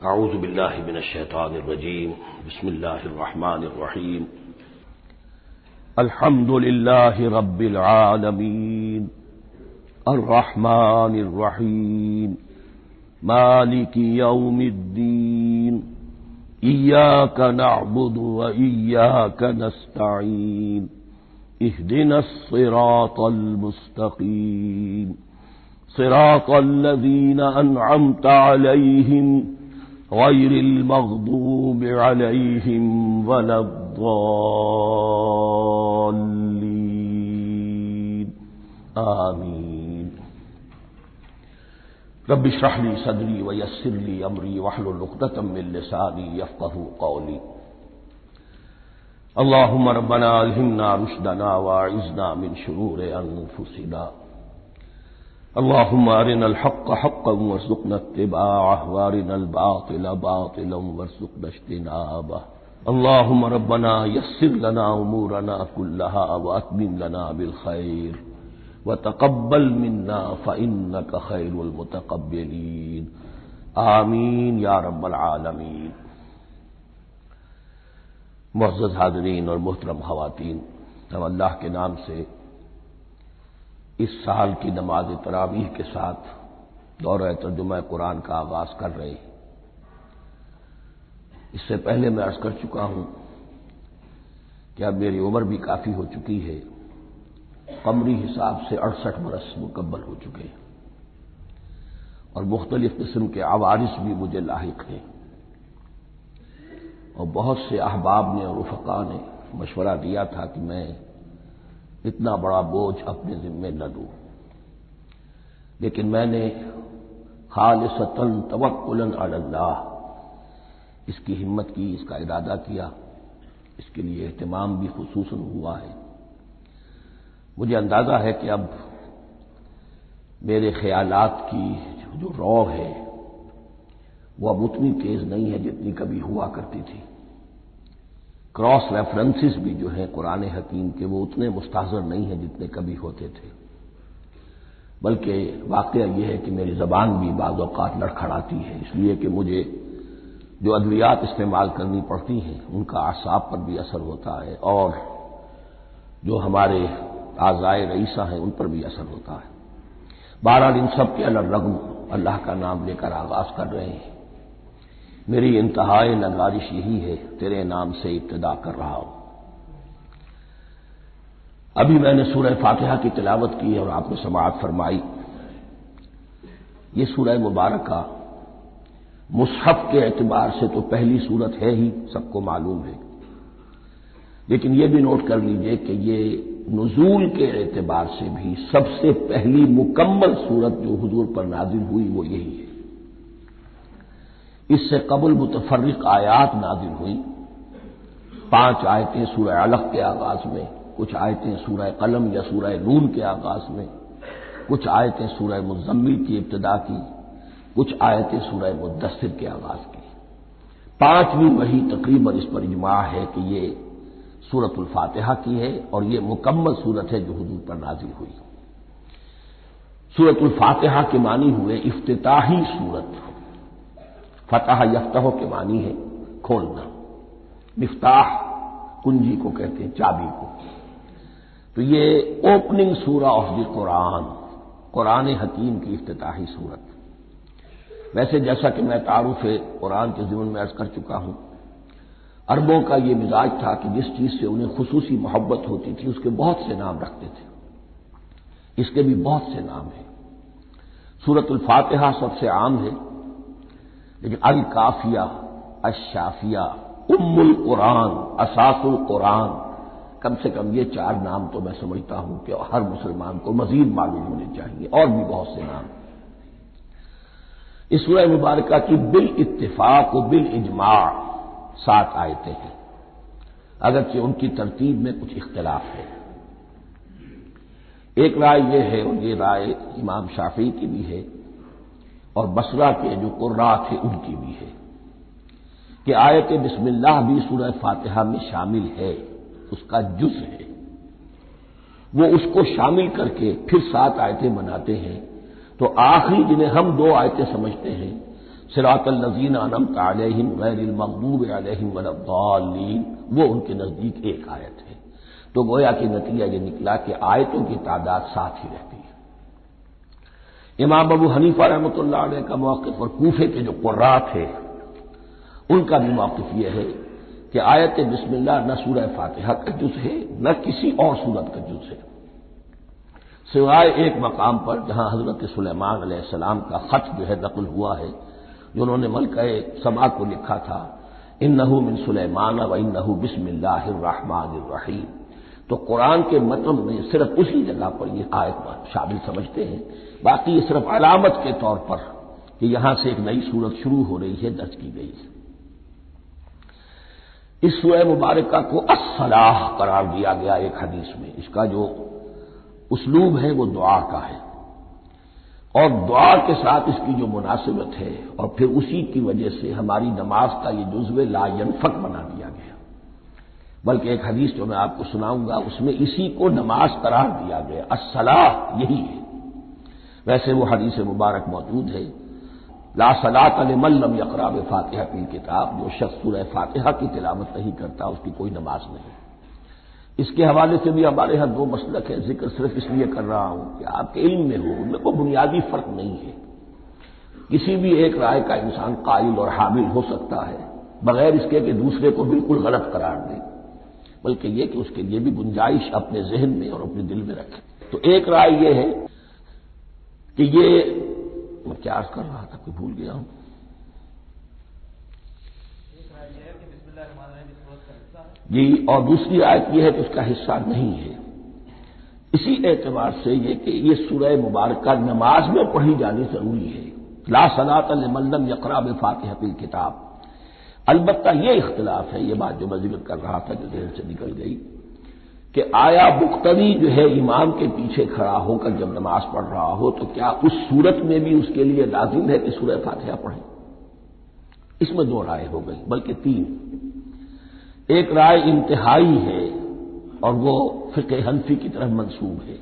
اعوذ باللہ من الشیطان الرجیم بسم اللہ الرحمن الرحیم الحمد للہ رب العالمین الرحمن الرحیم مالک یوم الدین ایاک نعبد وایاک نستعین اہدنا الصراط المستقیم صراط الذین انعمت علیہم غیر المغضوب علیہم ولا الضالین آمین۔ رب اشرح لی صدری ویسر لی امری واحلل عقدۃ من لسانی یفقہوا قولی۔ اللہم ربنا الہمنا رشدنا واعذنا من شرور انفسنا، اللهم أرنا الحق حقا وارزقنا اتباعه وارنا الباطل باطلا وارزقنا اجتنابه، اللهم ربنا يسر لنا أمورنا كلها وأتمم لنا بالخير وتقبل منا فإنك خير المتقبلين آمین یا رب العالمین۔ معزز حاضرین اور محترم خواتین، ہم اللہ کے نام سے اس سال کی نماز تراویح کے ساتھ دورہ ترجمہ قرآن کا آغاز کر رہے ہیں۔ اس سے پہلے میں عرض کر چکا ہوں کہ اب میری عمر بھی کافی ہو چکی ہے، قمری حساب سے 68 برس مکمل ہو چکے ہیں، اور مختلف قسم کے عوارض بھی مجھے لاحق ہیں، اور بہت سے احباب نے اور رفقاء نے مشورہ دیا تھا کہ میں اتنا بڑا بوجھ اپنے ذمے نہ لوں، لیکن میں نے خالصتاً توکلاً علی اللہ اس کی ہمت کی، اس کا ارادہ کیا، اس کے لیے اہتمام بھی خصوصاً ہوا ہے۔ مجھے اندازہ ہے کہ اب میرے خیالات کی جو رو ہے وہ اب اتنی تیز نہیں ہے جتنی کبھی ہوا کرتی تھی، کراس ریفرنسز بھی جو ہیں قرآن حکیم کے وہ اتنے مستحضر نہیں ہیں جتنے کبھی ہوتے تھے، بلکہ واقعہ یہ ہے کہ میری زبان بھی بعض اوقات لڑکھڑاتی ہے، اس لیے کہ مجھے جو ادویات استعمال کرنی پڑتی ہیں ان کا اعصاب پر بھی اثر ہوتا ہے، اور جو ہمارے اعضائے رئیسہ ہیں ان پر بھی اثر ہوتا ہے۔ بہرحال ان سب کے الرغم اللہ کا نام لے کر آغاز کر رہے ہیں۔ میری انتہائی نگارش یہی ہے، تیرے نام سے ابتدا کر رہا ہوں۔ ابھی میں نے سورہ فاتحہ کی تلاوت کی اور آپ نے سماعت فرمائی۔ یہ سورہ مبارکہ مصحف کے اعتبار سے تو پہلی سورت ہے ہی، سب کو معلوم ہے، لیکن یہ بھی نوٹ کر لیجئے کہ یہ نزول کے اعتبار سے بھی سب سے پہلی مکمل سورت جو حضور پر نازل ہوئی وہ یہی ہے۔ اس سے قبل متفرق آیات نازل ہوئی، 5 آیتیں سورہ علق کے آغاز میں، کچھ آیتیں سورہ قلم یا سورہ نون کے آغاز میں، کچھ آیتیں سورہ مزمل کی ابتدا کی، کچھ آیتیں سورہ مدثر کے آغاز کی۔ 5ویں وحی تقریباً اس پر اجماع ہے کہ یہ سورۃ الفاتحہ کی ہے، اور یہ مکمل سورت ہے جو حضور پر نازل ہوئی۔ سورۃ الفاتحہ کے معنی ہوئے افتتاحی سورت، فتح یفتح کے معنی ہے کھولنا، مفتاح کنجی کو کہتے ہیں، چابی کو، تو یہ اوپننگ سورہ آف دی قرآن، قرآن حکیم کی افتتاحی سورت۔ ویسے جیسا کہ میں تعارف قرآن کے ضمن میں عرض کر چکا ہوں، عربوں کا یہ مزاج تھا کہ جس چیز سے انہیں خصوصی محبت ہوتی تھی اس کے بہت سے نام رکھتے تھے، اس کے بھی بہت سے نام ہیں۔ سورۃ الفاتحہ سب سے عام ہے، لیکن الکافیہ، الشافیہ، ام القرآن، اساس القرآن، کم سے کم یہ 4 نام تو میں سمجھتا ہوں کہ ہر مسلمان کو مزید معلوم ہونے چاہیے، اور بھی بہت سے نام۔ اس سورہ مبارکہ کی بالاتفاق و بالاجماع 7 آیتیں ہیں، اگرچہ ان کی ترتیب میں کچھ اختلاف ہے۔ ایک رائے یہ ہے، اور یہ رائے امام شافعی کی بھی ہے اور بصرہ کے جو قراء تھے ان کی بھی ہے، کہ آیت بسم اللہ بھی سورہ فاتحہ میں شامل ہے، اس کا جز ہے، وہ اس کو شامل کر کے پھر 7 آیتیں بناتے ہیں، تو آخری جنہیں ہم 2 آیتیں سمجھتے ہیں صراط الذین انعمت علیہم غیر المغضوب علیہم ولا الضالین، وہ ان کے نزدیک ایک آیت ہے۔ تو گویا کہ نتیجہ یہ نکلا کہ آیتوں کی تعداد 7 ہی رہتی ہے۔ امام ابو حنیفہ رحمۃ اللہ علیہ کا موقف اور کوفے کے جو قراء تھے ان کا بھی موقف یہ ہے کہ آیت بسم اللہ نہ سورہ فاتحہ کا جز ہے نہ کسی اور سورت کا جز ہے، سوائے ایک مقام پر جہاں حضرت سلیمان علیہ السلام کا خط جو ہے نقل ہوا ہے، جو انہوں نے ملکہ سبا کو لکھا تھا، انہ من سلیمان و انہ بسم اللہ الرحمن الرحیم۔ تو قرآن کے متن میں صرف اسی جگہ پر یہ آیت شامل سمجھتے ہیں، باقی یہ صرف علامت کے طور پر کہ یہاں سے ایک نئی سورت شروع ہو رہی ہے درج کی گئی ہے۔ اس سورہ مبارکہ کو الصلاح قرار دیا گیا ایک حدیث میں، اس کا جو اسلوب ہے وہ دعا کا ہے، اور دعا کے ساتھ اس کی جو مناسبت ہے اور پھر اسی کی وجہ سے ہماری نماز کا یہ جزو لا ینفک بنا دیا گیا، بلکہ ایک حدیث جو میں آپ کو سناؤں گا اس میں اسی کو نماز قرار دیا گیا، الصلاح یہی ہے۔ ویسے وہ حدیث مبارک موجود ہے، لا صلاۃ لمن لم یقرأ بفاتحۃ الکتاب، جو شخص سورہ فاتحہ کی تلاوت نہیں کرتا اس کی کوئی نماز نہیں۔ اس کے حوالے سے بھی ہمارے ہاں دو مسلک ہے، ذکر صرف اس لیے کر رہا ہوں کہ آپ کے علم میں ہو، ان میں کوئی بنیادی فرق نہیں ہے، کسی بھی ایک رائے کا انسان قائل اور حامل ہو سکتا ہے بغیر اس کے کہ دوسرے کو بالکل غلط قرار دے، بلکہ یہ کہ اس کے لیے بھی گنجائش اپنے ذہن میں اور اپنے دل میں رکھے۔ تو ایک رائے یہ ہے کہ یہ میں کیا عرض کر رہا تھا کہ بھول گیا ہوں۔ جی، اور دوسری آیت یہ ہے کہ اس کا حصہ نہیں ہے، اسی اعتبار سے یہ کہ یہ سورہ مبارکہ نماز میں پڑھی جانی ضروری ہے، لا صلاۃ لمن لم یقرأ بفاتحۃ الکتاب۔ البتہ یہ اختلاف ہے، یہ بات جو میں ذکر کر رہا تھا جو ذہن سے نکل گئی، کہ آیا مقتدی جو ہے امام کے پیچھے کھڑا ہو کر جب نماز پڑھ رہا ہو تو کیا اس صورت میں بھی اس کے لیے لازم ہے کہ سورہ فاتحہ پڑھیں؟ اس میں دو رائے ہو گئی، بلکہ تین۔ ایک رائے انتہائی ہے اور وہ فقہ حنفی کی طرف منسوب ہے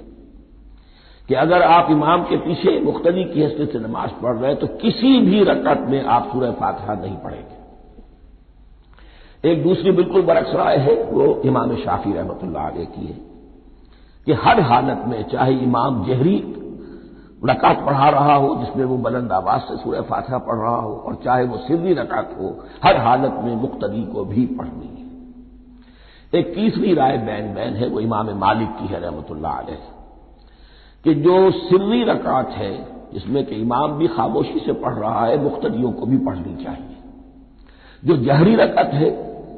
کہ اگر آپ امام کے پیچھے مقتدی کی حیثیت سے نماز پڑھ رہے تو کسی بھی رکعت میں آپ سورہ فاتحہ نہیں پڑھیں گے۔ ایک دوسری بالکل برعکس رائے ہے، وہ امام شافعی رحمۃ اللہ علیہ کی ہے کہ ہر حالت میں چاہے امام جہری رکعت پڑھا رہا ہو جس میں وہ بلند آواز سے سورہ فاتحہ پڑھ رہا ہو اور چاہے وہ سری رکعت ہو، ہر حالت میں مقتدی کو بھی پڑھنی ہے۔ ایک تیسری رائے بین بین ہے، وہ امام مالک کی ہے رحمۃ اللہ علیہ، کہ جو سری رکعت ہے جس میں کہ امام بھی خاموشی سے پڑھ رہا ہے مقتدیوں کو بھی پڑھنی چاہیے، جو جہری رکعت ہے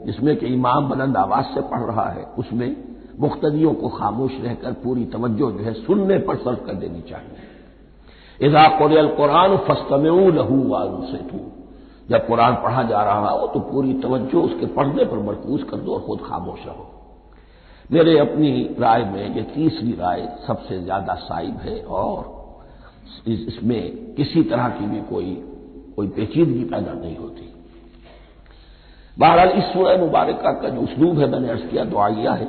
جس میں کہ امام بلند آواز سے پڑھ رہا ہے اس میں مقتدیوں کو خاموش رہ کر پوری توجہ جو ہے سننے پر صرف کر دینی چاہیے۔ اذا قرئ القرآن فاستمعوا له وانصتوا، جب قرآن پڑھا جا رہا ہو تو پوری توجہ اس کے پڑھنے پر مرکوز کر دو اور خود خاموش رہو۔ میرے اپنی رائے میں یہ تیسری رائے سب سے زیادہ صائب ہے اور اس میں کسی طرح کی بھی کوئی پیچیدگی پیدا نہیں ہوتی۔ بہرحال اس سورہ مبارکہ کا جو اسلوب ہے میں نے عرض کیا دعائیہ ہے،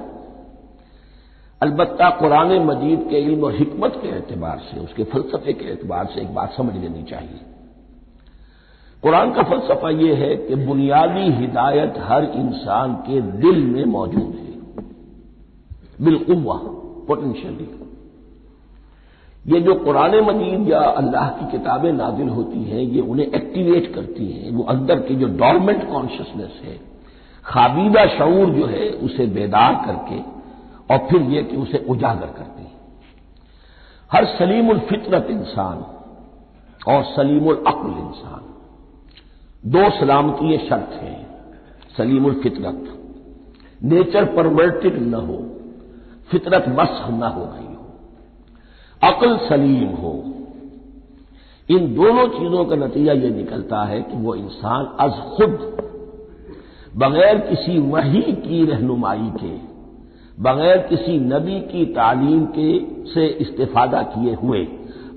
البتہ قرآن مجید کے علم اور حکمت کے اعتبار سے، اس کے فلسفے کے اعتبار سے ایک بات سمجھ لینی چاہیے۔ قرآن کا فلسفہ یہ ہے کہ بنیادی ہدایت ہر انسان کے دل میں موجود ہے، بالقوہ، پوٹینشلی۔ یہ جو قرآن مجید یا اللہ کی کتابیں نازل ہوتی ہیں یہ انہیں ایکٹیویٹ کرتی ہیں، وہ اندر کی جو ڈورمنٹ کانشسنس ہے، خوابیدہ شعور جو ہے اسے بیدار کر کے اور پھر یہ کہ اسے اجاگر کرتی ہیں۔ ہر سلیم الفطرت انسان اور سلیم العقل انسان، دو سلامتی شرط ہیں۔ سلیم الفطرت، نیچر پرورٹڈ نہ ہو، فطرت مسخ نہ ہو گئی ہو، عقل سلیم ہو، ان دونوں چیزوں کا نتیجہ یہ نکلتا ہے کہ وہ انسان از خود بغیر کسی وحی کی رہنمائی کے، بغیر کسی نبی کی تعلیم کے سے استفادہ کیے ہوئے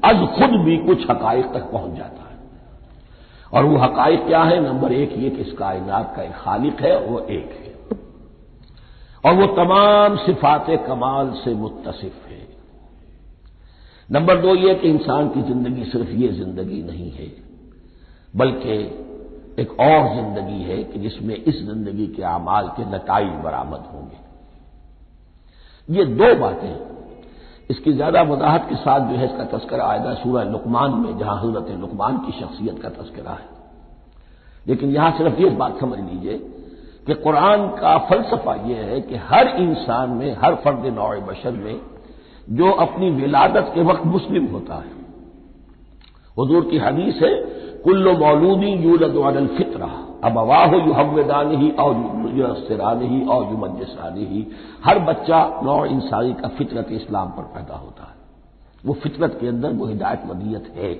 از خود بھی کچھ حقائق تک پہنچ جاتا ہے۔ اور وہ حقائق کیا ہے؟ نمبر ایک یہ کہ اس کائنات کا ایک خالق ہے، وہ ایک ہے اور وہ تمام صفات کمال سے متصف ہے۔ نمبر دو یہ کہ انسان کی زندگی صرف یہ زندگی نہیں ہے، بلکہ ایک اور زندگی ہے کہ جس میں اس زندگی کے اعمال کے نتائج برآمد ہوں گے۔ یہ دو باتیں، اس کی زیادہ وضاحت کے ساتھ جو ہے اس کا تذکرہ آئے گا سورہ لقمان میں، جہاں حضرت لقمان کی شخصیت کا تذکرہ ہے۔ لیکن یہاں صرف یہ بات سمجھ لیجئے کہ قرآن کا فلسفہ یہ ہے کہ ہر انسان میں، ہر فرد نوع بشر میں جو اپنی ولادت کے وقت مسلم ہوتا ہے، حضور کی حدیث ہے کل مولود یولد علی الفطرہ ابواہ یحودانہ او ینصرانہ او یمجسانہ، ہر بچہ نوع انسانی کا فطرت اسلام پر پیدا ہوتا ہے، وہ فطرت کے اندر وہ ہدایت ودیت ہے۔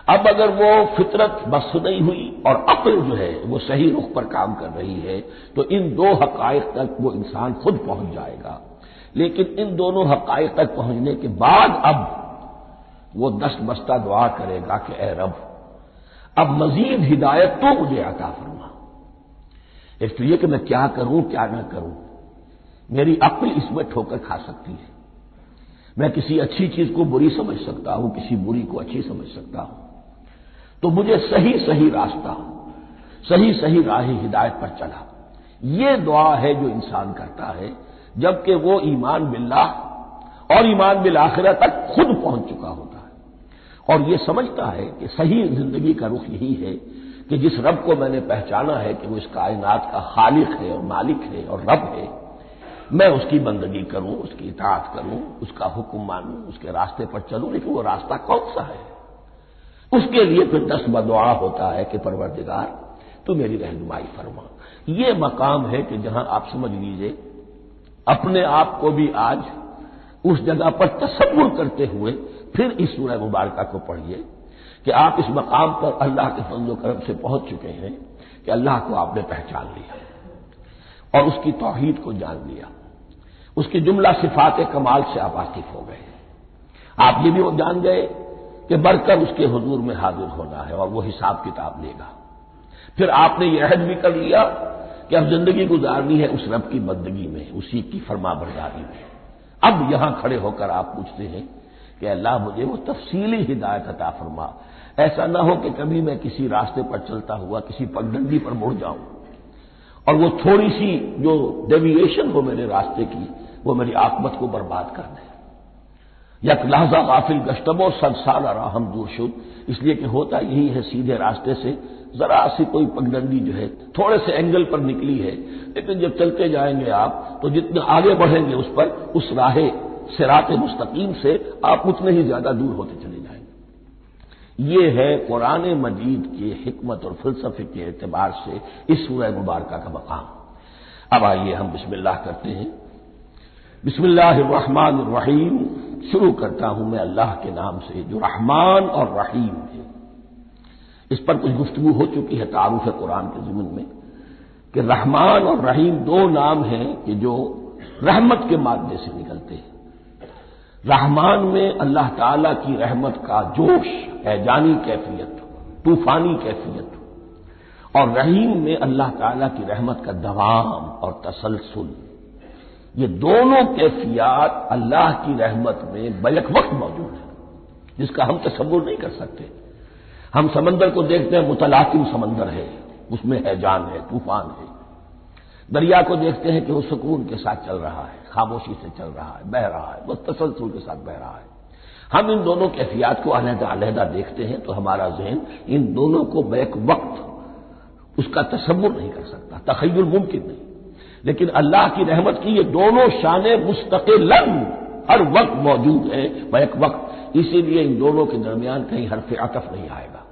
اب اگر وہ فطرت بس نہیں ہوئی اور عقل جو ہے وہ صحیح رخ پر کام کر رہی ہے تو ان دو حقائق تک وہ انسان خود پہنچ جائے گا۔ لیکن ان دونوں حقائق تک پہنچنے کے بعد اب وہ دست بستہ دعا کرے گا کہ اے رب اب مزید ہدایت تو مجھے عطا فرما۔ ایک تو یہ کہ میں کیا کروں کیا نہ کروں، میری عقل اس میں ٹھوکر کھا سکتی ہے، میں کسی اچھی چیز کو بری سمجھ سکتا ہوں، کسی بری کو اچھی سمجھ سکتا ہوں، تو مجھے صحیح راستہ، صحیح راہ ہدایت پر چلا۔ یہ دعا ہے جو انسان کرتا ہے جبکہ وہ ایمان باللہ اور ایمان بالآخرہ تک خود پہنچ چکا ہوتا ہے اور یہ سمجھتا ہے کہ صحیح زندگی کا رخ یہی ہے کہ جس رب کو میں نے پہچانا ہے کہ وہ اس کائنات کا خالق ہے اور مالک ہے اور رب ہے، میں اس کی بندگی کروں، اس کی اطاعت کروں، اس کا حکم مانوں، اس کے راستے پر چلوں۔ لیکن وہ راستہ کون سا ہے؟ اس کے لیے پھر دست بدعا ہوتا ہے کہ پروردگار تو میری رہنمائی فرما۔ یہ مقام ہے کہ جہاں آپ سمجھ لیجئے اپنے آپ کو بھی آج اس جگہ پر تصور کرتے ہوئے پھر اس سورہ مبارکہ کو پڑھیے کہ آپ اس مقام پر اللہ کے فضل و کرم سے پہنچ چکے ہیں کہ اللہ کو آپ نے پہچان لیا اور اس کی توحید کو جان لیا، اس کی جملہ صفات کمال سے آپ واقف ہو گئے، آپ یہ بھی جان گئے کہ بڑھ کر اس کے حضور میں حاضر ہونا ہے اور وہ حساب کتاب لے گا۔ پھر آپ نے یہ عہد بھی کر لیا کہ اب زندگی گزارنی ہے اس رب کی بندگی میں، اسی کی فرما برداری میں۔ اب یہاں کھڑے ہو کر آپ پوچھتے ہیں کہ اللہ مجھے وہ تفصیلی ہدایت عطا فرما، ایسا نہ ہو کہ کبھی میں کسی راستے پر چلتا ہوا کسی پگڈنڈی پر مڑ جاؤں اور وہ تھوڑی سی جو ڈیویشن ہو میرے راستے کی وہ میری عاقبت کو برباد کر دے۔ یک لحظہ غافل گشتم و صد سال راہم دور شد، اس لیے کہ ہوتا یہی ہے صیدھے راستے سے ذرا سی کوئی پگڈنڈی جو ہے تھوڑے سے اینگل پر نکلی ہے، لیکن جب چلتے جائیں گے آپ تو جتنے آگے بڑھیں گے اس پر، اس راہ صراط مستقیم سے آپ اتنے ہی زیادہ دور ہوتے چلے جائیں گے۔ یہ ہے قرآن مجید کی حکمت اور فلسفے کے اعتبار سے اس سورہ مبارکہ کا مقام۔ اب آئیے ہم بسم اللہ کرتے ہیں۔ بسم اللہ الرحمن الرحیم، شروع کرتا ہوں میں اللہ کے نام سے جو رحمان اور رحیم ہے۔ اس پر کچھ گفتگو ہو چکی ہے تعارف قرآن کے ضمن میں کہ رحمان اور رحیم دو نام ہیں کہ جو رحمت کے مادے سے نکلتے ہیں۔ رحمان میں اللہ تعالی کی رحمت کا جوش، ہیجانی کیفیت، طوفانی کیفیت، اور رحیم میں اللہ تعالی کی رحمت کا دوام اور تسلسل۔ یہ دونوں کیفیات اللہ کی رحمت میں بیک وقت موجود ہیں جس کا ہم تصور نہیں کر سکتے۔ ہم سمندر کو دیکھتے ہیں، متلاطم سمندر ہے، اس میں ہیجان ہے، طوفان ہے۔ دریا کو دیکھتے ہیں کہ وہ سکون کے ساتھ چل رہا ہے، خاموشی سے چل رہا ہے، بہہ رہا ہے، بس تسلسل کے ساتھ بہہ رہا ہے۔ ہم ان دونوں کیفیات کو علیحدہ علیحدہ دیکھتے ہیں تو ہمارا ذہن ان دونوں کو بیک وقت اس کا تصور نہیں کر سکتا، تخیل ممکن نہیں۔ لیکن اللہ کی رحمت کی یہ دونوں شانیں مستقلاً ہر وقت موجود ہیں بیک وقت، اسی لیے ان دونوں کے درمیان کہیں حرف عطف نہیں آئے گا۔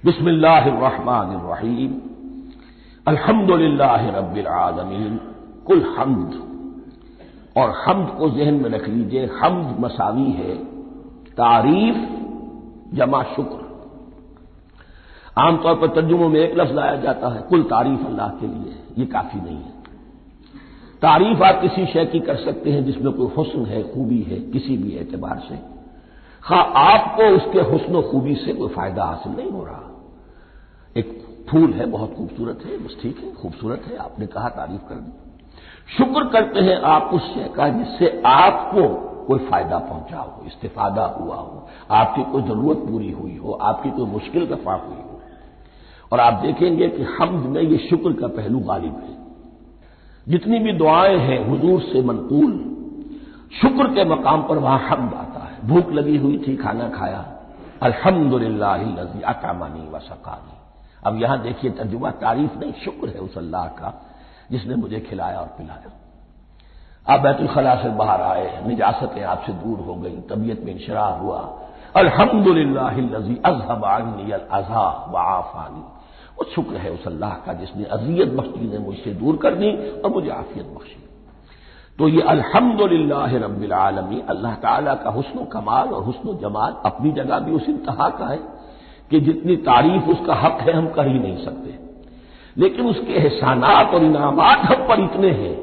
بسم اللہ الرحمن الرحیم، الحمد للہ رب العالمین، کل حمد، اور حمد کو ذہن میں رکھ لیجئے، حمد مساوی ہے تعریف جمع شکر۔ عام طور پر ترجموں میں ایک لفظ لایا جاتا ہے، کل تعریف اللہ کے لیے، یہ کافی نہیں ہے۔ تعریف آپ کسی شے کی کر سکتے ہیں جس میں کوئی حسن ہے، خوبی ہے، کسی بھی اعتبار سے، خواہ آپ کو اس کے حسن و خوبی سے کوئی فائدہ حاصل نہیں ہو رہا۔ ایک پھول ہے، بہت خوبصورت ہے، بس ٹھیک ہے، خوبصورت ہے، آپ نے کہا تعریف کر دی۔ شکر کرتے ہیں آپ اس شے کا جس سے آپ کو کوئی فائدہ پہنچا ہو، استفادہ ہوا ہو، آپ کی کوئی ضرورت پوری ہوئی ہو، آپ کی کوئی مشکل رفع ہوئی ہو۔ اور آپ دیکھیں گے کہ حمد میں یہ شکر کا پہلو غالب ہے۔ جتنی بھی دعائیں ہیں حضور سے منقول، شکر کے مقام پر وہاں حمد آتا ہے۔ بھوک لگی ہوئی تھی، کھانا کھایا، الحمدللہ الذی اطعمنی وسقانی۔ اب یہاں دیکھیے ترجمہ تعریف نہیں، شکر ہے اس اللہ کا جس نے مجھے کھلایا اور پلایا۔ آپ بیت الخلاء سے باہر آئے، نجاستیں آپ سے دور ہو گئی، طبیعت میں انشراح ہوا، الحمدللہ الذی اذھب عنی الاذی وعافانی۔ وہ شکر ہے اس اللہ کا جس نے اذیت بخشی نے مجھ سے دور کر دی اور مجھے عافیت بخشی۔ تو یہ الحمدللہ رب العالمین اللہ تعالیٰ کا حسن و کمال اور حسن و جمال اپنی جگہ بھی اس انتہا کا ہے کہ جتنی تعریف اس کا حق ہے ہم کر ہی نہیں سکتے، لیکن اس کے احسانات اور انعامات ہم پر اتنے ہیں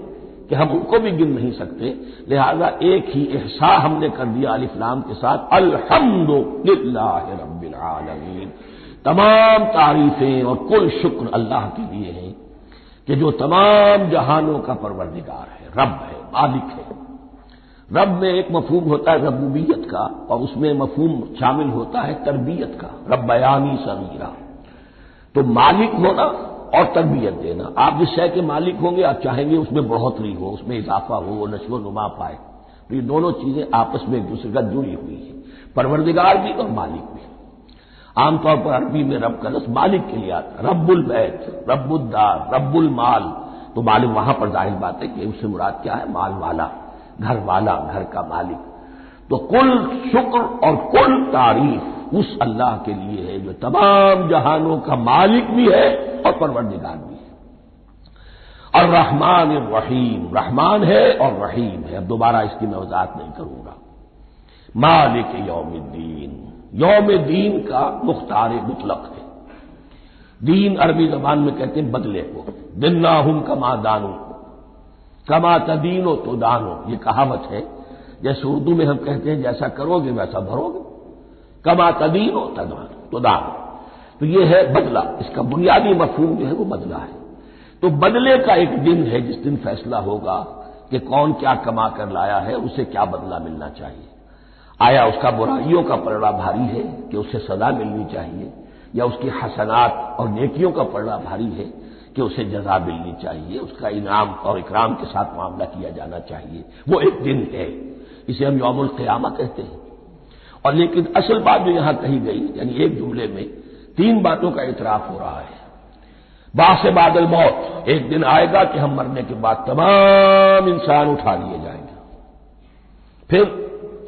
کہ ہم ان کو بھی گن نہیں سکتے۔ لہذا ایک ہی احساء ہم نے کر دیا الف لام کے ساتھ، الحمدللہ رب العالمین۔ تمام تعریفیں اور کل شکر اللہ کے لیے ہیں کہ جو تمام جہانوں کا پروردگار ہے، رب ہے، مالک ہے۔ رب میں ایک مفہوم ہوتا ہے ربوبیت کا، اور اس میں مفہوم شامل ہوتا ہے تربیت کا، ربیانی صغیرہ۔ تو مالک ہونا اور تربیت دینا، آپ جس شے کے مالک ہوں گے آپ چاہیں گے اس میں بڑھوتری ہو، اس میں اضافہ ہو، وہ نشو و نما پائے۔ تو یہ دونوں چیزیں آپس میں ایک دوسرے کا جڑی ہوئی ہیں، پروردگار بھی اور مالک بھی۔ عام طور پر عربی میں رب کا لفظ مالک کے لیے آتا ہے، رب البیت، رب الدار، رب المال۔ تو مالک وہاں پر ظاہر بات ہے کہ اس سے مراد کیا ہے، مال والا، گھر والا، گھر کا مالک۔ تو کل شکر اور کل تعریف اس اللہ کے لیے ہے جو تمام جہانوں کا مالک بھی ہے اور پروردگار بھی ہے۔ الرحمن الرحیم، رحمان ہے اور رحیم ہے۔ اب دوبارہ اس کی میں وضاحت نہیں کروں گا۔ مالک یوم الدین، یوم دین کا مختار مطلق ہے۔ دین عربی زبان میں کہتے ہیں بدلے کو، دناہم کما دانو، کما تدینو تو دانو، یہ کہاوت ہے۔ جیسے اردو میں ہم کہتے ہیں جیسا کرو گے ویسا بھرو گے، کما تدینو تو دانو، تو یہ ہے بدلہ۔ اس کا بنیادی مفہوم جو ہے وہ بدلہ ہے۔ تو بدلے کا ایک دن ہے جس دن فیصلہ ہوگا کہ کون کیا کما کر لایا ہے، اسے کیا بدلہ ملنا چاہیے۔ آیا اس کا برائیوں کا پلڑا بھاری ہے کہ اسے سزا ملنی چاہیے، یا اس کی حسنات اور نیکیوں کا پلڑا بھاری ہے کہ اسے جزا ملنی چاہیے، اس کا انعام اور اکرام کے ساتھ معاملہ کیا جانا چاہیے۔ وہ ایک دن ہے، اسے ہم یوم القیامہ کہتے ہیں۔ اور لیکن اصل بات جو یہاں کہی گئی، یعنی ایک جملے میں تین باتوں کا اعتراف ہو رہا ہے۔ بعث بعد الموت، ایک دن آئے گا کہ ہم مرنے کے بعد تمام انسان اٹھا لیے جائیں گے، پھر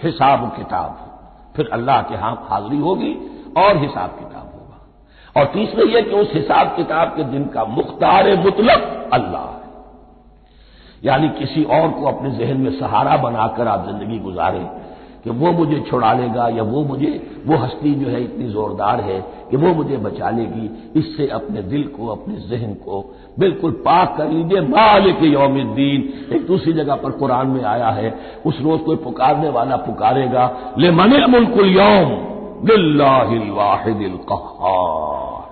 حساب و کتاب، پھر اللہ کے ہاں حاضری ہوگی اور حساب کتاب ہوگا۔ اور تیسرے یہ کہ اس حساب کتاب کے دن کا مختار مطلق اللہ ہے، یعنی کسی اور کو اپنے ذہن میں سہارا بنا کر آپ زندگی گزاریں کہ وہ مجھے چھڑا لے گا، یا وہ ہستی جو ہے اتنی زوردار ہے کہ وہ مجھے بچا لے گی، اس سے اپنے دل کو، اپنے ذہن کو بالکل پاک کر لیجیے۔ مالک یوم الدین، ایک دوسری جگہ پر قرآن میں آیا ہے، اس روز کوئی پکارنے والا پکارے گا، لمن الملک اليوم للہ الواحد القہار،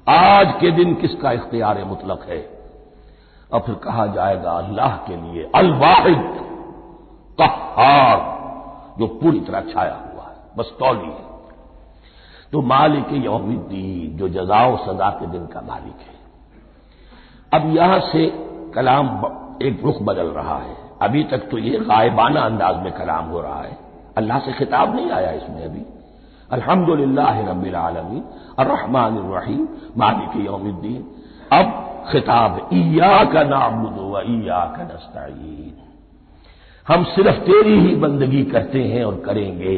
آج کے دن کس کا اختیار مطلق ہے؟ اور پھر کہا جائے گا اللہ کے لیے، الواحد قہار، جو پوری طرح چھایا ہوا ہے، بس تولی ہے۔ تو مالک یوم الدین، جو جزا و سزا کے دن کا مالک ہے۔ اب یہاں سے کلام ایک رخ بدل رہا ہے۔ ابھی تک تو یہ غائبانہ انداز میں کلام ہو رہا ہے، اللہ سے خطاب نہیں آیا اس میں ابھی۔ الحمدللہ رب العالمین الرحمن الرحیم مالک یوم الدین۔ اب خطاب ایاک نعبد و ایاک نستعین، ہم صرف تیری ہی بندگی کرتے ہیں اور کریں گے،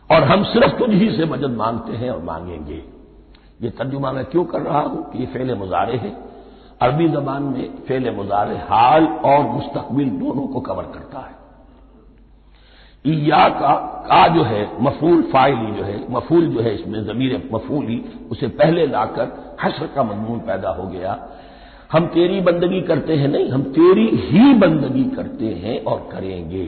اور ہم صرف تجھ ہی سے مدد مانگتے ہیں اور مانگیں گے۔ یہ ترجمہ میں کیوں کر رہا ہوں کہ یہ فعل مضارع ہے۔ عربی زبان میں فعل مضارع حال اور مستقبل دونوں کو کور کرتا ہے۔ ایاک کا جو ہے مفعول فاعلی جو ہے، مفعول جو ہے اس میں ضمیر مفعولی، اسے پہلے لا کر حشر کا مضمون پیدا ہو گیا۔ ہم تیری بندگی کرتے ہیں نہیں، ہم تیری ہی بندگی کرتے ہیں اور کریں گے۔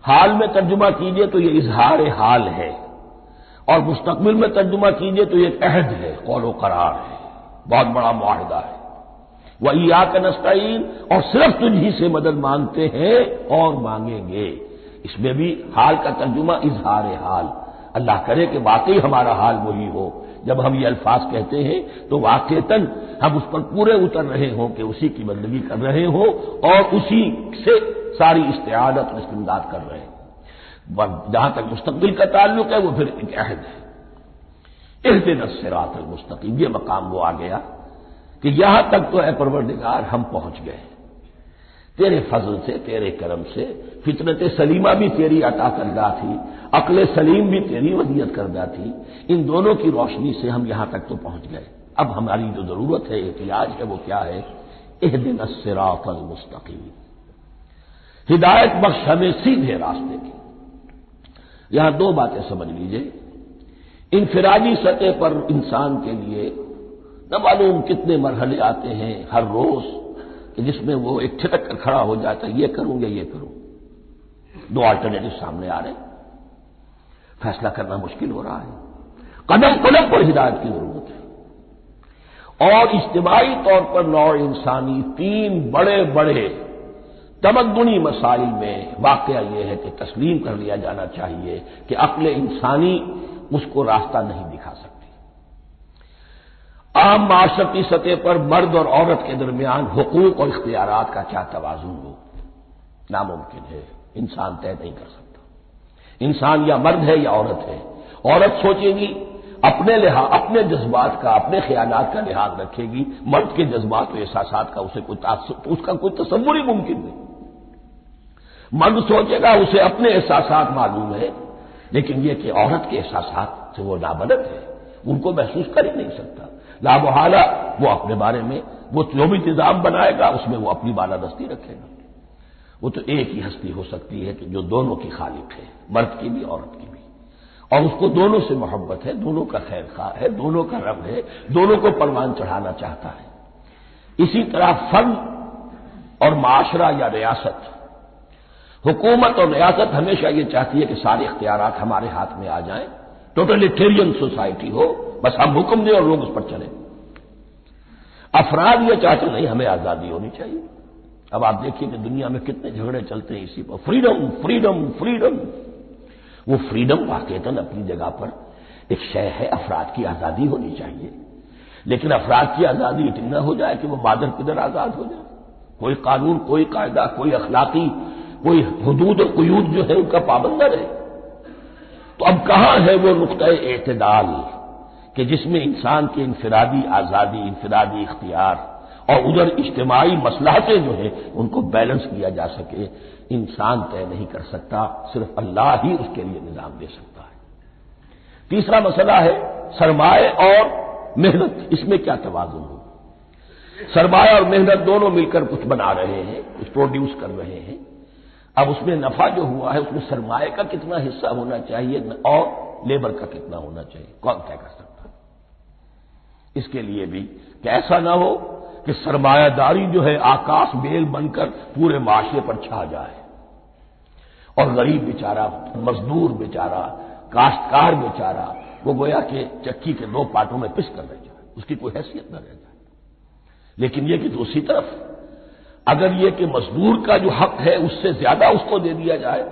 حال میں ترجمہ کیجئے تو یہ اظہار حال ہے، اور مستقبل میں ترجمہ کیجئے تو یہ عہد ہے، قول و قرار ہے، بہت بڑا معاہدہ ہے۔ وَإِيَّاكَ نَسْتَعِينُ، اور صرف تجھی سے مدد مانگتے ہیں اور مانگیں گے۔ اس میں بھی حال کا ترجمہ اظہار حال، اللہ کرے کہ واقعی ہمارا حال وہی ہو، جب ہم یہ الفاظ کہتے ہیں تو واقعتاً ہم اس پر پورے اتر رہے ہوں کہ اسی کی بندگی کر رہے ہوں اور اسی سے ساری استعانت اور استمداد کر رہے ہیں۔ جہاں تک مستقبل کا تعلق ہے وہ پھر ایک عہد ہے، اہدنا الصراط المستقیم، یہ مقام وہ آ گیا کہ یہاں تک تو اے پروردگار ہم پہنچ گئے، تیرے فضل سے، تیرے کرم سے، فطرت سلیمہ بھی تیری عطا کردہ تھی، عقل سلیم بھی تیری ودیعت کردہ تھی، ان دونوں کی روشنی سے ہم یہاں تک تو پہنچ گئے۔ اب ہماری جو ضرورت ہے، احتیاج ہے، وہ کیا ہے؟ اہدنا الصراط المستقیم، ہدایت بخش ہمیں سیدھے راستے کی۔ یہاں دو باتیں سمجھ لیجئے، انفرادی سطح پر انسان کے لیے نہ معلوم کتنے مرحلے آتے ہیں ہر روز کہ جس میں وہ ایک ٹھٹک کر کھڑا ہو جاتا ہے، یہ کروں یا یہ کروں، دو آلٹرنیٹو سامنے آ رہے ہیں، فیصلہ کرنا مشکل ہو رہا ہے، قدم قدم پر ہدایت کی ضرورت ہے۔ اور اجتماعی طور پر نوع انسانی تین بڑے بڑے تمدنی مسائل میں واقعہ یہ ہے کہ تسلیم کر لیا جانا چاہیے کہ عقل انسانی اس کو راستہ نہیں دکھا سکتی۔ عام معاشرتی سطح پر مرد اور عورت کے درمیان حقوق اور اختیارات کا کیا توازن ہو، ناممکن ہے، انسان طے نہیں کر سکتا۔ انسان یا مرد ہے یا عورت ہے، عورت سوچے گی اپنے لحاظ، اپنے جذبات کا، اپنے خیالات کا لحاظ رکھے گی، مرد کے جذبات و احساسات کا اس کا کوئی تصور ہی ممکن نہیں۔ مرد سوچے گا اسے اپنے احساسات معلوم ہے، لیکن یہ کہ عورت کے احساسات سے وہ نابلد ہے، ان کو محسوس کر ہی نہیں سکتا، لا محالہ وہ اپنے بارے میں وہ جو بھی نظام بنائے گا اس میں وہ اپنی بالادستی رکھے گا۔ وہ تو ایک ہی ہستی ہو سکتی ہے کہ جو دونوں کی خالق ہے، مرد کی بھی عورت کی بھی، اور اس کو دونوں سے محبت ہے، دونوں کا خیر خواہ ہے، دونوں کا رب ہے، دونوں کو پروان چڑھانا چاہتا ہے۔ اسی طرح فرد اور معاشرہ یا ریاست، حکومت اور ریاست ہمیشہ یہ چاہتی ہے کہ سارے اختیارات ہمارے ہاتھ میں آ جائیں، ٹوٹلیٹیرین سوسائٹی ہو، بس ہم حکم دیں اور لوگ اس پر چلیں۔ افراد یہ چاہتے نہیں، ہمیں آزادی ہونی چاہیے۔ اب آپ دیکھیے کہ دنیا میں کتنے جھگڑے چلتے ہیں اسی پر، فریڈم فریڈم فریڈم۔ وہ فریڈم واقعتاً اپنی جگہ پر ایک شے ہے، افراد کی آزادی ہونی چاہیے، لیکن افراد کی آزادی اتنی نہ ہو جائے کہ وہ مادر پدر آزاد ہو جائے، کوئی قانون، کوئی قاعدہ، کوئی اخلاقی، کوئی حدود اور قیود جو ہے ان کا پابند نہ رہے۔ تو اب کہاں ہے وہ نقطۂ اعتدال کہ جس میں انسان کی انفرادی آزادی، انفرادی اختیار اور ادھر اجتماعی مصلحتیں جو ہیں ان کو بیلنس کیا جا سکے؟ انسان طے نہیں کر سکتا، صرف اللہ ہی اس کے لیے نظام دے سکتا ہے۔ تیسرا مسئلہ ہے سرمایہ اور محنت، اس میں کیا توازن ہو؟ سرمایہ اور محنت دونوں مل کر کچھ بنا رہے ہیں، کچھ پروڈیوس کر رہے ہیں۔ اب اس میں نفع جو ہوا ہے اس میں سرمایہ کا کتنا حصہ ہونا چاہیے اور لیبر کا کتنا ہونا چاہیے، کون طے کر سکتا ہے؟ اس کے لیے بھی کہ ایسا نہ ہو کہ سرمایہ داری جو ہے آکاش بیل بن کر پورے معاشرے پر چھا جائے اور غریب بیچارہ، مزدور بیچارہ، کاشتکار بیچارہ وہ گویا کہ چکی کے دو پارٹوں میں پس کر رہ جائے، اس کی کوئی حیثیت نہ رہ جائے۔ لیکن یہ کہ دوسری طرف اگر یہ کہ مزدور کا جو حق ہے اس سے زیادہ اس کو دے دیا جائے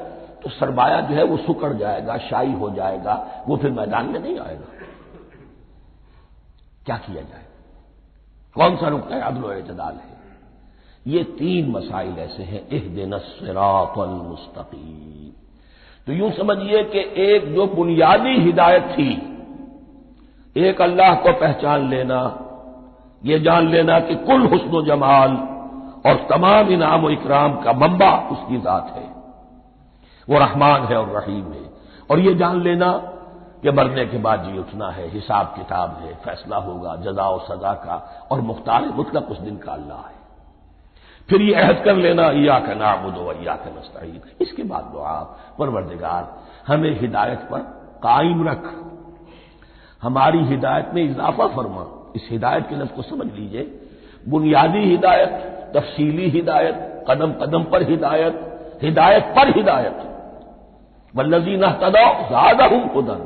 تو سرمایہ جو ہے وہ سکڑ جائے گا، شائی ہو جائے گا، وہ پھر میدان میں نہیں آئے گا۔ کیا کیا جائے؟ کون سا نقطہ عدل و اعتدال ہے؟ یہ تین مسائل ایسے ہیں، اہدنا الصراط المستقیم۔ تو یوں سمجھیے کہ ایک جو بنیادی ہدایت تھی، ایک اللہ کو پہچان لینا، یہ جان لینا کہ کل حسن و جمال اور تمام انعام و اکرام کا منبع اس کی ذات ہے، وہ رحمان ہے اور رحیم ہے، اور یہ جان لینا کہ مرنے کے بعد جی اٹھنا ہے، حساب کتاب ہے، فیصلہ ہوگا جزا و سزا کا، اور مختار مطلق اس دن کا اللہ ہے۔ پھر یہ عہد کر لینا ایاک نعبد و ایاک نستعین۔ اس کے بعد دعا، پروردگار ہمیں ہدایت پر قائم رکھ، ہماری ہدایت میں اضافہ فرما۔ اس ہدایت کے لفظ کو سمجھ لیجئے، بنیادی ہدایت، تفصیلی ہدایت، قدم قدم پر ہدایت، ہدایت پر ہدایت۔ والذین اہتدوا زادہم ہدی،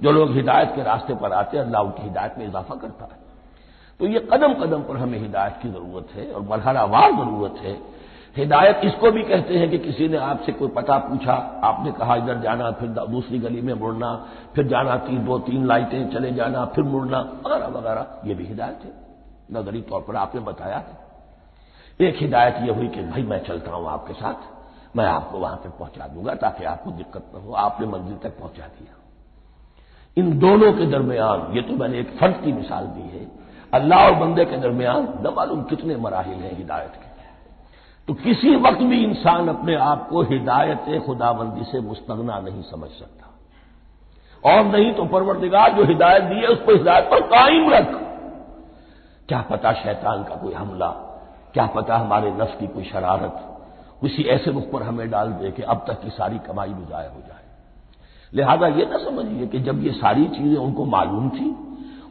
جو لوگ ہدایت کے راستے پر آتے ہیں اللہ ان کی ہدایت میں اضافہ کرتا ہے۔ تو یہ قدم قدم پر ہمیں ہدایت کی ضرورت ہے اور مرحلہ وار ضرورت ہے۔ ہدایت اس کو بھی کہتے ہیں کہ کسی نے آپ سے کوئی پتہ پوچھا، آپ نے کہا ادھر جانا، پھر دوسری گلی میں مڑنا، پھر جانا دو تین لائٹیں چلے جانا، پھر مڑنا وغیرہ وغیرہ، یہ بھی ہدایت ہے، نظری طور پر آپ نے بتایا ہے۔ ایک ہدایت یہ ہوئی کہ بھائی میں چلتا ہوں آپ کے ساتھ، میں آپ کو وہاں پہ پہنچا دوں گا تاکہ آپ کو دقت نہ ہو، آپ نے منزل تک پہنچا دیا۔ ان دونوں کے درمیان، یہ تو میں نے ایک فرد کی مثال دی ہے، اللہ اور بندے کے درمیان نہ معلوم کتنے مراحل ہیں ہدایت کے۔ تو کسی وقت بھی انسان اپنے آپ کو ہدایت خداوندی سے مستغنا نہیں سمجھ سکتا، اور نہیں تو پروردگار جو ہدایت دی ہے اس کو ہدایت پر قائم رکھ۔ کیا پتہ شیطان کا کوئی حملہ، کیا پتہ ہمارے نفس کی کوئی شرارت کسی ایسے رخ پر ہمیں ڈال دے کہ اب تک کی ساری کمائی بھی ضائع ہو جائے۔ لہذا یہ نہ سمجھیے کہ جب یہ ساری چیزیں ان کو معلوم تھی،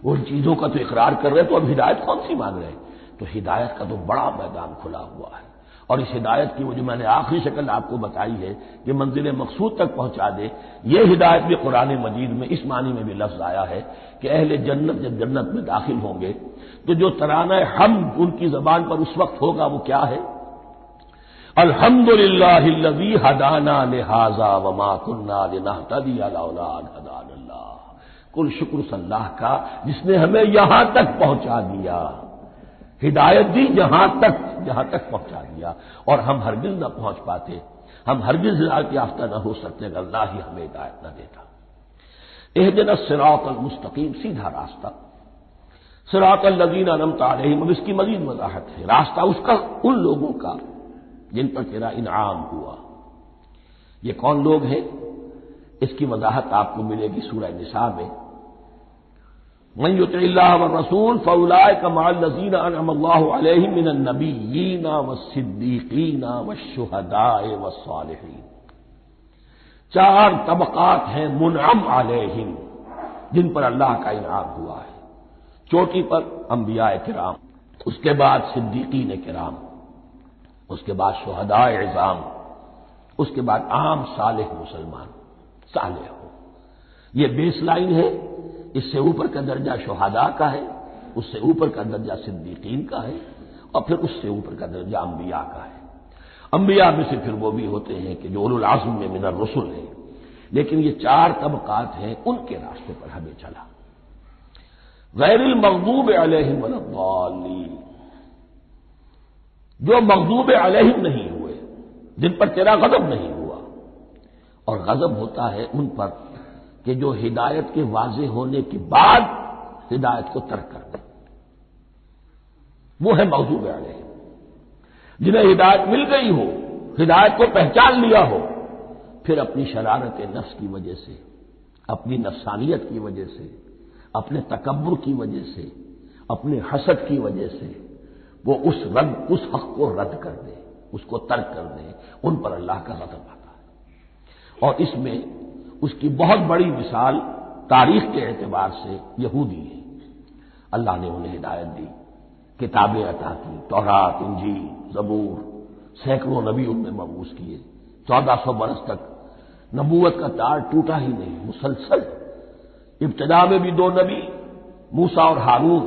وہ ان چیزوں کا تو اقرار کر رہے تو اب ہدایت کون سی مانگ رہے؟ تو ہدایت کا تو بڑا میدان کھلا ہوا ہے، اور اس ہدایت کی وہ جو میں نے آخری شکل آپ کو بتائی ہے کہ منزل مقصود تک پہنچا دے، یہ ہدایت بھی قرآن مجید میں اس معنی میں بھی لفظ آیا ہے کہ اہل جنت جب جنت میں داخل ہوں گے تو جو ترانہ حمد ان کی زبان پر اس وقت ہوگا وہ کیا ہے؟ الحمدللہ الذی ہدانا لہذا وما کنا لنہتدی لولا ان ہدانا اللہ۔ کل شکر اس اللہ کا جس نے ہمیں یہاں تک پہنچا دیا، ہدایت دی جہاں تک پہنچا دیا، اور ہم ہرگز نہ پہنچ پاتے، ہم ہرگز ہدایت یافتہ نہ ہو سکتے اگر اللہ ہی ہمیں ہدایت نہ دیتا۔ اہدنا الصراط المستقیم، سیدھا راستہ، صراط الذین انعمت علیہم، اب اس کی مزید وضاحت ہے، راستہ اس کا ان لوگوں کا جن پر تیرا انعام ہوا۔ یہ کون لوگ ہیں؟ اس کی وضاحت آپ کو ملے گی سورہ نساء میں، من یطع اللہ والرسول فاولئک مع الذین انعم اللہ علیہم من النبیین والصدیقین والشہداء والصالحین۔ چار طبقات ہیں منعم علیہم جن پر اللہ کا انعام ہوا ہے۔ چوٹی پر انبیاء کرام، اس کے بعد صدیقین کرام، اس کے بعد شہداء عظام، اس کے بعد عام صالح مسلمان، صالح ہو۔ یہ بیس لائن ہے، اس سے اوپر کا درجہ شہداء کا ہے، اس سے اوپر کا درجہ صدیقین کا ہے، اور پھر اس سے اوپر کا درجہ انبیاء کا ہے۔ انبیاء میں سے پھر وہ بھی ہوتے ہیں کہ جو اولو العزم میں من الرسل ہیں، لیکن یہ چار طبقات ہیں، ان کے راستے پر ہمیں چلا۔ غیر المغضوب علیہم ولا الضالین، جو مغضوب علیہم نہیں ہوئے، جن پر تیرا غضب نہیں ہوا، اور غضب ہوتا ہے ان پر کہ جو ہدایت کے واضح ہونے کے بعد ہدایت کو ترک کر دیں، وہ ہے مغضوب علیہم۔ جنہیں ہدایت مل گئی ہو، ہدایت کو پہچان لیا ہو، پھر اپنی شرارت نفس کی وجہ سے، اپنی نفسانیت کی وجہ سے، اپنے تکبر کی وجہ سے، اپنے حسد کی وجہ سے وہ اس حق کو رد کر دے، اس کو ترک کر دے، ان پر اللہ کا غضب آتا ہے۔ اور اس میں اس کی بہت بڑی مثال تاریخ کے اعتبار سے یہودی ہے۔ اللہ نے انہیں ہدایت دی، کتابیں عطا کی، تورات، انجیل، زبور، سینکڑوں نبی ان میں مبعوث کیے، 1400 برس تک نبوت کا تار ٹوٹا ہی نہیں، مسلسل۔ ابتدا میں بھی 2 نبی، موسیٰ اور ہارون،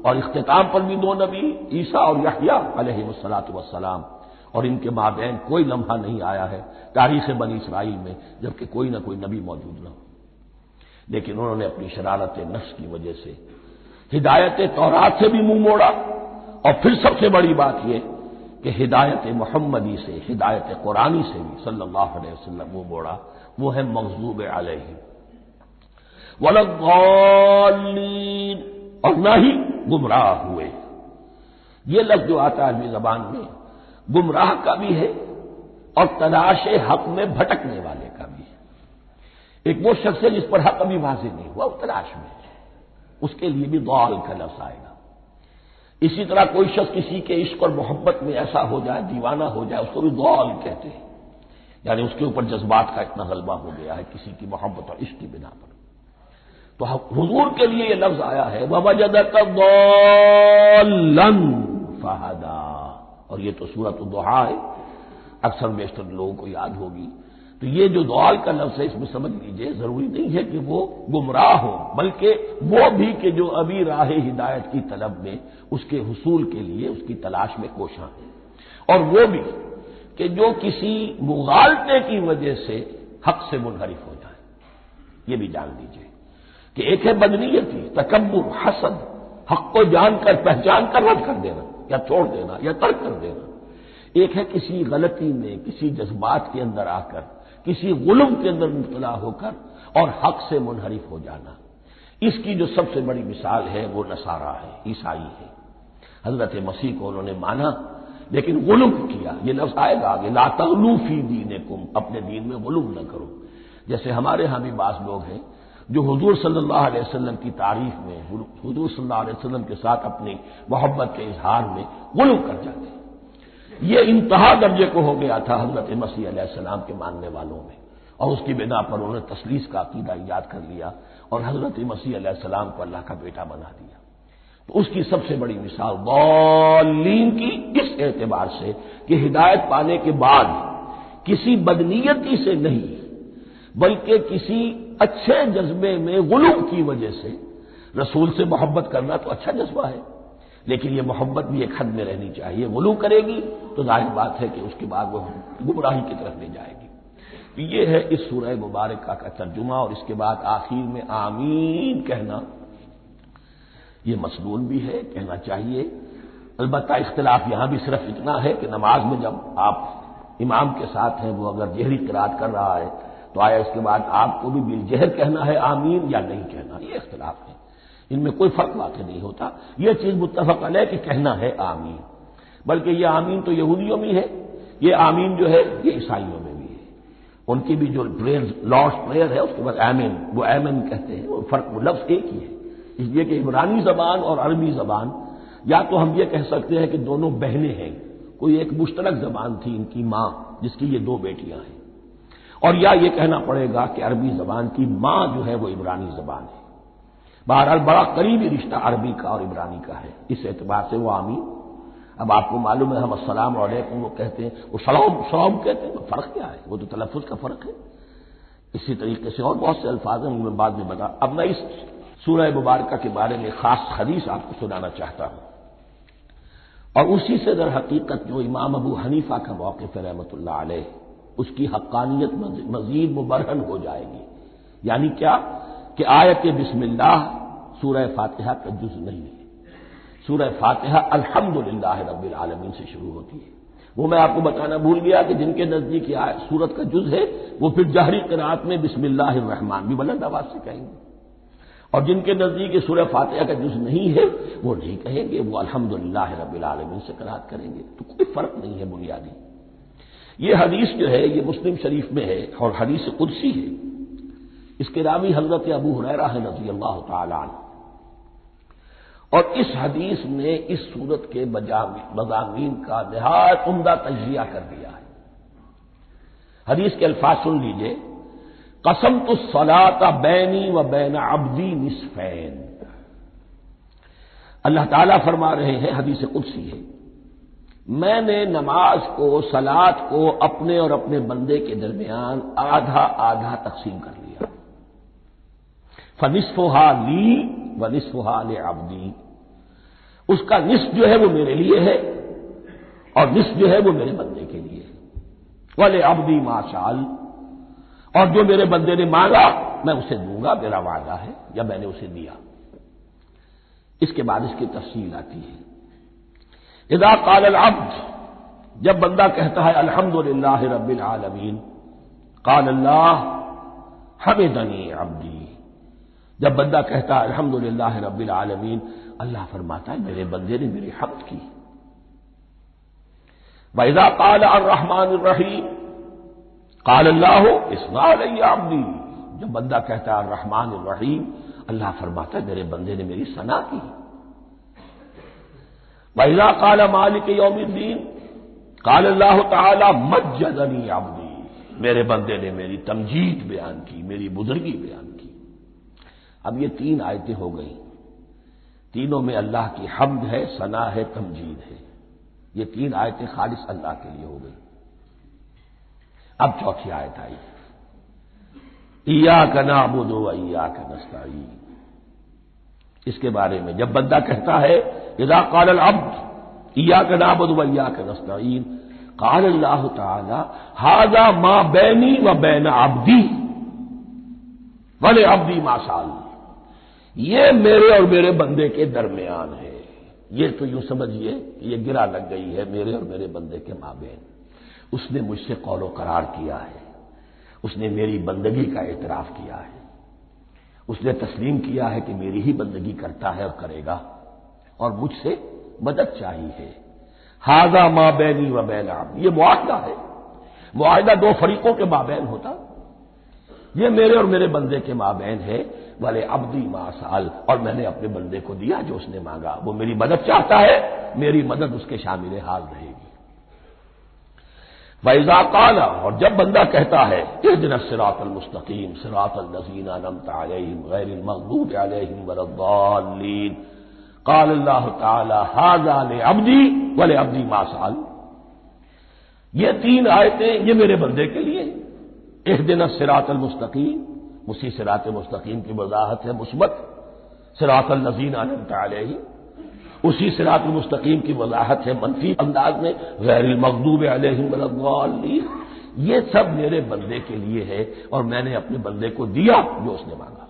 اور اختتام پر بھی 2 نبی، عیسیٰ اور یحییٰ علیہ الصلاۃ والسلام، اور ان کے مابین کوئی لمحہ نہیں آیا ہے تاریخ بنی اسرائیل میں جبکہ کوئی نہ کوئی نبی موجود نہ ہو۔ لیکن انہوں نے اپنی شرارت نفس کی وجہ سے ہدایت تورات سے بھی منہ موڑا، اور پھر سب سے بڑی بات یہ کہ ہدایت محمدی سے، ہدایت قرآنی سے بھی صلی اللہ علیہ وسلم منہ موڑا، وہ ہے مغضوب علیہم ولا الضالین، اور نہ ہی گمراہ ہوئے۔ یہ لفظ جو آتا ہے عربی زبان میں گمراہ کا بھی ہے اور تلاش حق میں بھٹکنے والے کا بھی ہے۔ ایک وہ شخص ہے جس پر حق ابھی واضح نہیں ہوا، وہ تلاش میں ہے، اس کے لیے بھی ضال کا لفظ آئے گا۔ اسی طرح کوئی شخص کسی کے عشق اور محبت میں ایسا ہو جائے، دیوانہ ہو جائے، اس کو بھی ضال کہتے ہیں، یعنی اس کے اوپر جذبات کا اتنا غلبہ ہو گیا ہے کسی کی محبت اور عشق کی بنا پر۔ تو حضور کے لیے یہ لفظ آیا ہے وَوَجَدَكَ ضَالًّا فَهَدَىٰ، اور یہ تو سورۃ الضحیٰ ہے، اکثر بیشتر لوگوں کو یاد ہوگی۔ تو یہ جو دوال کا لفظ ہے اس میں سمجھ لیجئے ضروری نہیں ہے کہ وہ گمراہ ہو، بلکہ وہ بھی کہ جو ابھی راہ ہدایت کی طلب میں اس کے حصول کے لیے اس کی تلاش میں کوشاں ہیں، اور وہ بھی کہ جو کسی مغالطے کی وجہ سے حق سے منحرف ہو جائے۔ یہ بھی جان لیجئے کہ ایک ہے بدنیتی، تکبر، حسد، حق کو جان کر پہچان کر رد کر دینا یا چھوڑ دینا یا ترک کر دینا، ایک ہے کسی غلطی میں کسی جذبات کے اندر آ کر کسی غلم کے اندر مبتلا ہو کر اور حق سے منحرف ہو جانا۔ اس کی جو سب سے بڑی مثال ہے وہ نصارہ ہے، عیسائی ہے۔ حضرت مسیح کو انہوں نے مانا لیکن غلم کیا، یہ لفظ آئے گا آگے، لا تغلو فی دینکم، اپنے دین میں غلم نہ کرو۔ جیسے ہمارے ہاں بھی بعض لوگ ہیں جو حضور صلی اللہ علیہ وسلم کی تعریف میں، حضور صلی اللہ علیہ وسلم کے ساتھ اپنی محبت کے اظہار میں غلو کر جاتے ہیں۔ یہ انتہا درجے کو ہو گیا تھا حضرت مسیح علیہ السلام کے ماننے والوں میں، اور اس کی بنا پر انہوں نے تثلیث کا عقیدہ ایجاد کر لیا اور حضرت مسیح علیہ السلام کو اللہ کا بیٹا بنا دیا۔ تو اس کی سب سے بڑی مثال ضالین کی اس اعتبار سے کہ ہدایت پانے کے بعد کسی بدنیتی سے نہیں بلکہ کسی اچھے جذبے میں غلو کی وجہ سے رسول سے محبت کرنا تو اچھا جذبہ ہے، لیکن یہ محبت بھی ایک حد میں رہنی چاہیے۔ غلو کرے گی تو ظاہر بات ہے کہ اس کے بعد وہ گمراہی کی طرف لے جائے گی۔ یہ ہے اس سورہ مبارکہ کا ترجمہ، اور اس کے بعد آخر میں آمین کہنا یہ مسنون بھی ہے، کہنا چاہیے۔ البتہ اختلاف یہاں بھی صرف اتنا ہے کہ نماز میں جب آپ امام کے ساتھ ہیں، وہ اگر جہری قرات کر رہا ہے تو آیا اس کے بعد آپ کو بھی بالجہر کہنا ہے آمین یا نہیں کہنا، یہ اختلاف ہے، ان میں کوئی فرق واقع نہیں ہوتا۔ یہ چیز متفق علیہ کہ کہنا ہے آمین، بلکہ یہ آمین تو یہودیوں میں ہے، یہ آمین جو ہے یہ عیسائیوں میں بھی ہے۔ ان کی بھی جو پریئر لارڈس پریئر ہے اس کے بعد آمین، وہ آمین کہتے ہیں، وہ فرق وہ لفظ ایک ہی ہے۔ اس لیے کہ عبرانی زبان اور عربی زبان، یا تو ہم یہ کہہ سکتے ہیں کہ دونوں بہنیں ہیں، کوئی ایک مشترک زبان تھی ان کی ماں جس کی یہ دو بیٹیاں ہیں، اور یا یہ کہنا پڑے گا کہ عربی زبان کی ماں جو ہے وہ عبرانی زبان ہے۔ بہرحال بڑا قریبی رشتہ عربی کا اور عبرانی کا ہے، اس اعتبار سے وہ آمین۔ اب آپ کو معلوم ہے ہم السلام علیکم وہ کہتے ہیں، وہ سلام کہتے ہیں، فرق کیا ہے؟ وہ تو تلفظ کا فرق ہے۔ اسی طریقے سے اور بہت سے الفاظ ہیں، ان میں بعد میں بتا۔ اب میں اس سورہ مبارکہ کے بارے میں خاص حدیث آپ کو سنانا چاہتا ہوں، اور اسی سے در حقیقت جو امام ابو حنیفہ کا موقف ہے رحمۃ اللہ علیہ، اس کی حقانیت مزید مبرہن ہو جائے گی۔ یعنی کیا کہ آیت بسم اللہ سورہ فاتحہ کا جز نہیں ہے، سورہ فاتحہ الحمدللہ رب العالمین سے شروع ہوتی ہے۔ وہ میں آپ کو بتانا بھول گیا کہ جن کے نزدیک یہ سورت کا جز ہے وہ پھر جہری قرات میں بسم اللہ الرحمن بھی بلند آواز سے کہیں گے، اور جن کے نزدیک یہ سورہ فاتحہ کا جز نہیں ہے وہ نہیں کہیں گے، وہ الحمدللہ رب العالمین سے قرات کریں گے۔ تو کوئی فرق نہیں ہے بنیادی۔ یہ حدیث جو ہے یہ مسلم شریف میں ہے اور حدیث قدسی ہے۔ اس کے راوی حضرت ابو ہریرہ ہے رضی اللہ تعالی عنہ، اور اس حدیث میں اس سورت کے مضامین کا نہایت عمدہ تجزیہ کر دیا ہے۔ حدیث کے الفاظ سن لیجئے، قسمت الصلاۃ بینی و بین عبدی نصفین۔ اللہ تعالیٰ فرما رہے ہیں، حدیث قدسی ہے، میں نے نماز کو، صلاۃ کو اپنے اور اپنے بندے کے درمیان آدھا آدھا تقسیم کر لیا۔ فنصفھا لی ونصفھا لعبدی، اس کا نصف جو ہے وہ میرے لیے ہے اور نصف جو ہے وہ میرے بندے کے لیے ہے۔ ولعبدی ما سأل، اور جو میرے بندے نے مانگا میں اسے دوں گا، میرا وعدہ ہے یا میں نے اسے دیا۔ اس کے بعد اس کی تفصیل آتی ہے، اذا قال العبد، جب بندہ کہتا ہے الحمدللہ رب العالمین، قال اللہ حمدنی عبدی، جب بندہ کہتا ہے الحمدللہ رب العالمین، اللہ فرماتا ہے میرے بندے نے میری حمد کی۔ وَإِذَا قَالَ الرَّحْمَٰنُ الرَّحِيمُ قَالَ اللَّهُ اثْنَىٰ عَلَيَّ عَبْدِي، جب بندہ کہتا ہے الرحمن الرحیم، اللہ فرماتا ہے میرے بندے نے میری ثنا کی۔ وَإِذَا قَالَ مَالِكِ يَوْمِ الدِّينِ قَالَ اللَّهُ تَعَالَىٰ مَجَّدَنِي عَبْدِي، میرے بندے نے میری تمجید بیان کی، میری بزرگی بیان کی۔ اب یہ تین آیتیں ہو گئیں، تینوں میں اللہ کی حمد ہے، ثنا ہے، تمجید ہے۔ یہ تین آیتیں خالص اللہ کے لیے ہو گئی۔ اب چوتھی آیت آئی، ایاک نعبد و ایاک نستعین۔ اس کے بارے میں جب بندہ کہتا ہے اذا قال العبد ایاک نعبد و ایاک نستعین، قال اللہ تعالی ھذا ما بینی و بین عبدی ولعبدی ما سأل، یہ میرے اور میرے بندے کے درمیان ہے۔ یہ تو یوں سمجھیے کہ یہ گرا لگ گئی ہے میرے اور میرے بندے کے مابین۔ اس نے مجھ سے قول و قرار کیا ہے، اس نے میری بندگی کا اعتراف کیا ہے، اس نے تسلیم کیا ہے کہ میری ہی بندگی کرتا ہے اور کرے گا، اور مجھ سے مدد چاہیے ہے۔ ھذا ما بینی و بین عبدی، یہ معاہدہ ہے، معاہدہ دو فریقوں کے مابین ہوتا، یہ میرے اور میرے بندے کے مابین ہے۔ والے عبدی ما سأل، اور میں نے اپنے بندے کو دیا جو اس نے مانگا، وہ میری مدد چاہتا ہے، میری مدد اس کے شامل حال رہے گی۔ وَإِذَا قَالَ، اور جب بندہ کہتا ہے اهْدِنَا الصِّرَاطَ الْمُسْتَقِيمَ صِرَاطَ الَّذِينَ أَنْعَمْتَ عَلَيْهِمْ غَيْرِ الْمَغْضُوبِ عَلَيْهِمْ وَلَا الضَّالِّينَ، قال اللہ تعالی ھذا لعبدی ولعبدی ما سأل، یہ تین آیتیں یہ میرے بندے کے لیے، اهْدِنَا الصِّرَاطَ الْمُسْتَقِيمَ، اسی صراط مستقیم کی وضاحت ہے مثبت، صراط الذین انعمت علیہم، اسی صراط المستقیم کی وضاحت ہے منفی انداز میں، غیر المغضوب علیہم ولا الضالین، یہ سب میرے بندے کے لیے ہے اور میں نے اپنے بندے کو دیا جو اس نے مانگا۔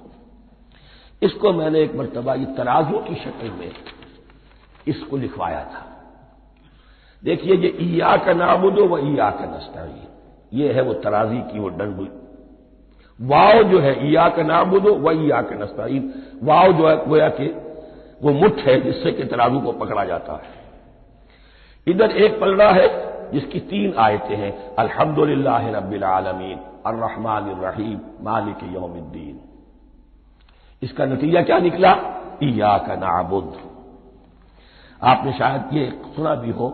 اس کو میں نے ایک مرتبہ یہ ترازو کی شکل میں اس کو لکھوایا تھا۔ دیکھیے یہ ایاک نعبد و ایاک نستعین، یہ ہے وہ ترازی کی وہ ڈنڈ، واو جو ہے ایاک نعبد و ایاک نستعین، واو جو ہے گویا کہ وہ مٹھ ہے جس سے کہ ترازو کو پکڑا جاتا ہے۔ ادھر ایک پلڑا ہے جس کی تین آیتیں ہیں، الحمدللہ رب العالمین الرحمن الرحیم مالک یوم الدین۔ اس کا نتیجہ کیا نکلا؟ ایاک نعبد۔ آپ نے شاید یہ سنا بھی ہو،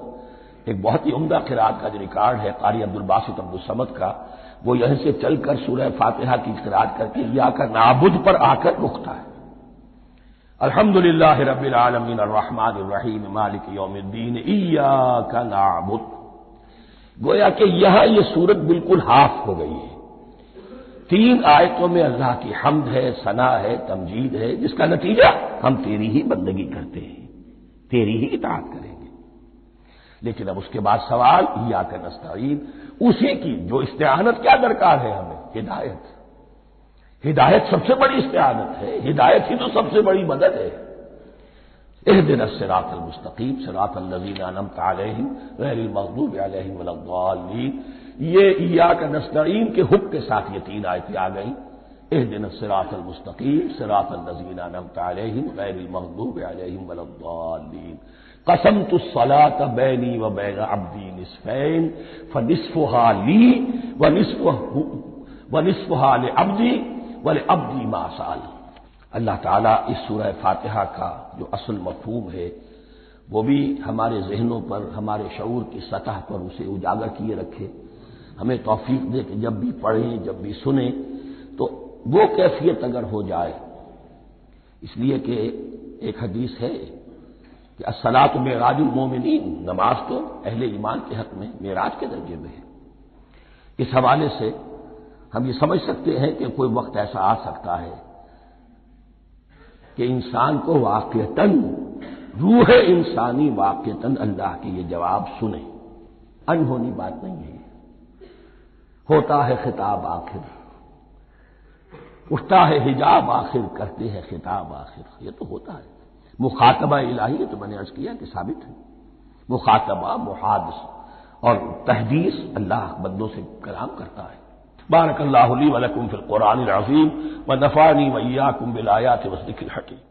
ایک بہت ہی عمدہ قرات کا جو ریکارڈ ہے قاری عبدالباسط عبدالصمد کا، وہ یہیں سے چل کر سورہ فاتحہ کی قرات کر کے ایاک نعبد پر آ کر رکتا ہے، الحمدللہ رب العالمین الرحمن الرحیم مالک یوم الدین ایاک نعبد۔ گویا کہ یہاں یہ صورت بالکل ہاف ہو گئی ہے، تین آیتوں میں اللہ کی حمد ہے، ثنا ہے، تمجید ہے، جس کا نتیجہ ہم تیری ہی بندگی کرتے ہیں، تیری ہی اطاعت کریں گے۔ لیکن اب اس کے بعد سوال ایاک نستعین، اسی کی جو استعانت کیا درکار ہے ہمیں؟ ہدایت۔ ہدایت سب سے بڑی استعانت ہے، ہدایت ہی تو سب سے بڑی مدد ہے۔ اهدنا الصراط المستقیم صراط الذین انعمت علیہم غیر المغضوب علیہم ولا الضالین، یہ ایاک نستعین کے حکم کے ساتھ یہ تین آیتیں آ گئیں، اهدنا الصراط المستقیم صراط الذین انعمت علیہم غیر المغضوب علیہم ولا الضالین، قسمت الصلاۃ بینی و بین عبدی نصفین فنصفها لی ونصفها لعبدی ولعبدی ما سأل۔ اللہ تعالیٰ اس سورہ فاتحہ کا جو اصل مفہوم ہے وہ بھی ہمارے ذہنوں پر، ہمارے شعور کی سطح پر اسے اجاگر کیے رکھے، ہمیں توفیق دے کہ جب بھی پڑھیں، جب بھی سنیں تو وہ کیفیت اگر ہو جائے، اس لیے کہ ایک حدیث ہے کہ الصلاۃ معراج المومنین، نماز تو اہل ایمان کے حق میں معراج کے درجے میں ہے۔ اس حوالے سے ہم یہ سمجھ سکتے ہیں کہ کوئی وقت ایسا آ سکتا ہے کہ انسان کو واقعتاً، روح انسانی واقعتاً اللہ کے یہ جواب سنے، انہونی بات نہیں ہے۔ ہوتا ہے خطاب آخر، اٹھتا ہے حجاب آخر، کرتے ہیں خطاب آخر، یہ تو ہوتا ہے۔ مخاطبہ الہی ہے تو میں نے عرض کیا کہ ثابت ہے، مخاطبہ، محادث اور تحدیث اللہ بندوں سے کلام کرتا ہے۔ بارک اللہ لی و لکم فی القرآن العظیم ونفعنی و ایاکم بالآیات والذکر الحکیم۔